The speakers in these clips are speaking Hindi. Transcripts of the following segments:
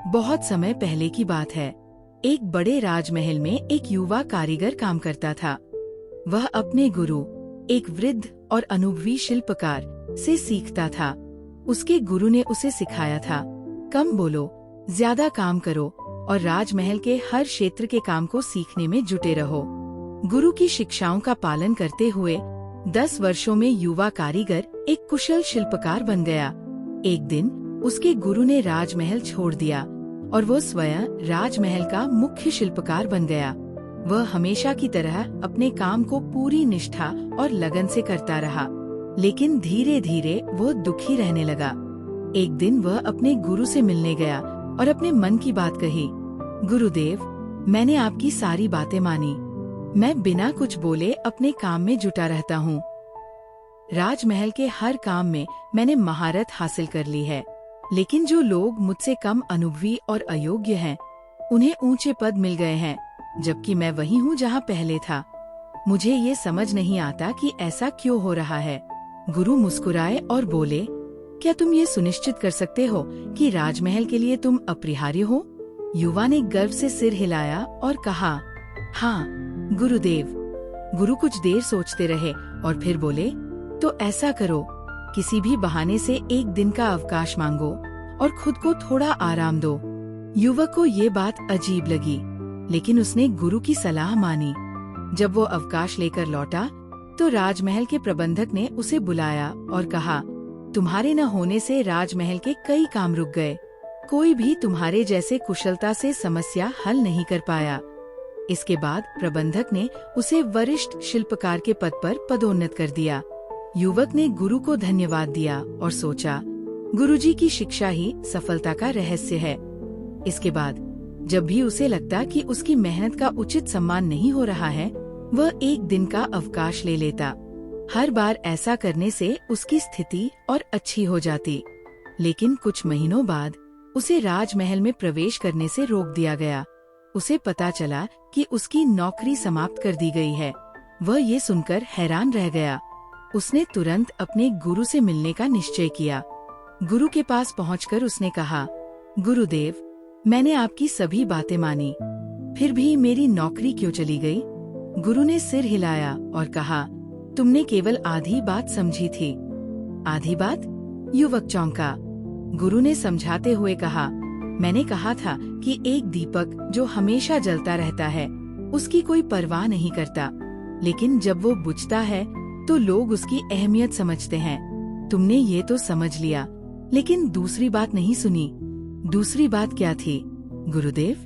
बहुत समय पहले की बात है। एक बड़े राजमहल में एक युवा कारीगर काम करता था। वह अपने गुरु, एक वृद्ध और अनुभवी शिल्पकार से सीखता था। उसके गुरु ने उसे सिखाया था, कम बोलो, ज्यादा काम करो और राजमहल के हर क्षेत्र के काम को सीखने में जुटे रहो। गुरु की शिक्षाओं का पालन करते हुए 10 वर्षों में युवा कारीगर एक कुशल शिल्पकार बन गया। एक दिन उसके गुरु ने राजमहल छोड़ दिया और वो स्वयं राजमहल का मुख्य शिल्पकार बन गया। वह हमेशा की तरह अपने काम को पूरी निष्ठा और लगन से करता रहा, लेकिन धीरे धीरे वो दुखी रहने लगा। एक दिन वह अपने गुरु से मिलने गया और अपने मन की बात कही। गुरुदेव, मैंने आपकी सारी बातें मानी। मैं बिना कुछ बोले अपने काम में जुटा रहता हूँ। राजमहल के हर काम में मैंने महारत हासिल कर ली है, लेकिन जो लोग मुझसे कम अनुभवी और अयोग्य हैं, उन्हें ऊंचे पद मिल गए हैं, जबकि मैं वही हूँ जहाँ पहले था। मुझे ये समझ नहीं आता कि ऐसा क्यों हो रहा है। गुरु मुस्कुराए और बोले, क्या तुम ये सुनिश्चित कर सकते हो कि राजमहल के लिए तुम अपरिहार्य हो? युवा ने गर्व से सिर हिलाया और कहा, हाँ गुरुदेव। गुरु कुछ देर सोचते रहे और फिर बोले, तो ऐसा करो, किसी भी बहाने से एक दिन का अवकाश मांगो और खुद को थोड़ा आराम दो। युवक को ये बात अजीब लगी, लेकिन उसने गुरु की सलाह मानी। जब वो अवकाश लेकर लौटा, तो राजमहल के प्रबंधक ने उसे बुलाया और कहा, तुम्हारे न होने से राजमहल के कई काम रुक गए। कोई भी तुम्हारे जैसे कुशलता से समस्या हल नहीं कर पाया। इसके बाद प्रबंधक ने उसे वरिष्ठ शिल्पकार के पद पर पदोन्नत कर दिया। युवक ने गुरु को धन्यवाद दिया और सोचा, गुरुजी की शिक्षा ही सफलता का रहस्य है। इसके बाद जब भी उसे लगता कि उसकी मेहनत का उचित सम्मान नहीं हो रहा है, वह एक दिन का अवकाश ले लेता। हर बार ऐसा करने से उसकी स्थिति और अच्छी हो जाती। लेकिन कुछ महीनों बाद उसे राजमहल में प्रवेश करने से रोक दिया गया। उसे पता चला कि उसकी नौकरी समाप्त कर दी गई है। वह ये सुनकर हैरान रह गया। उसने तुरंत अपने गुरु से मिलने का निश्चय किया। गुरु के पास पहुंचकर उसने कहा, गुरुदेव, मैंने आपकी सभी बातें मानी, फिर भी मेरी नौकरी क्यों चली गई? गुरु ने सिर हिलाया और कहा, तुमने केवल आधी बात समझी थी। आधी बात? युवक चौंका। गुरु ने समझाते हुए कहा, मैंने कहा था कि एक दीपक जो हमेशा जलता रहता है, उसकी कोई परवाह नहीं करता, लेकिन जब वो बुझता है तो लोग उसकी अहमियत समझते हैं। तुमने ये तो समझ लिया, लेकिन दूसरी बात नहीं सुनी। दूसरी बात क्या थी, गुरुदेव?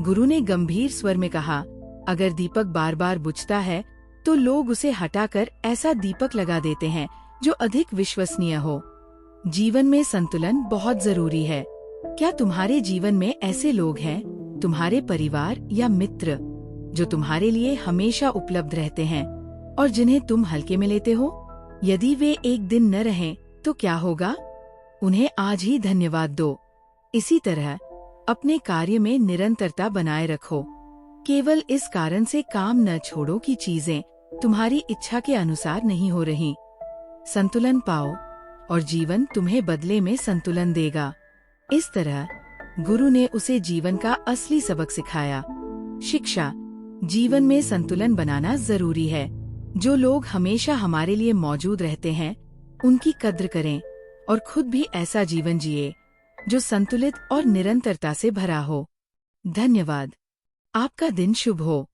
गुरु ने गंभीर स्वर में कहा, अगर दीपक बार बार बुझता है तो लोग उसे हटाकर ऐसा दीपक लगा देते हैं जो अधिक विश्वसनीय हो। जीवन में संतुलन बहुत जरूरी है। क्या तुम्हारे जीवन में ऐसे लोग हैं, तुम्हारे परिवार या मित्र, जो तुम्हारे लिए हमेशा उपलब्ध रहते हैं और जिन्हें तुम हल्के में लेते हो? यदि वे एक दिन न रहें तो क्या होगा? उन्हें आज ही धन्यवाद दो। इसी तरह अपने कार्य में निरंतरता बनाए रखो। केवल इस कारण से काम न छोड़ो कि चीजें तुम्हारी इच्छा के अनुसार नहीं हो रही। संतुलन पाओ और जीवन तुम्हें बदले में संतुलन देगा। इस तरह गुरु ने उसे जीवन का असली सबक सिखाया। शिक्षा, जीवन में संतुलन बनाना जरूरी है। जो लोग हमेशा हमारे लिए मौजूद रहते हैं, उनकी कद्र करें और खुद भी ऐसा जीवन जिए जो संतुलित और निरंतरता से भरा हो। धन्यवाद। आपका दिन शुभ हो।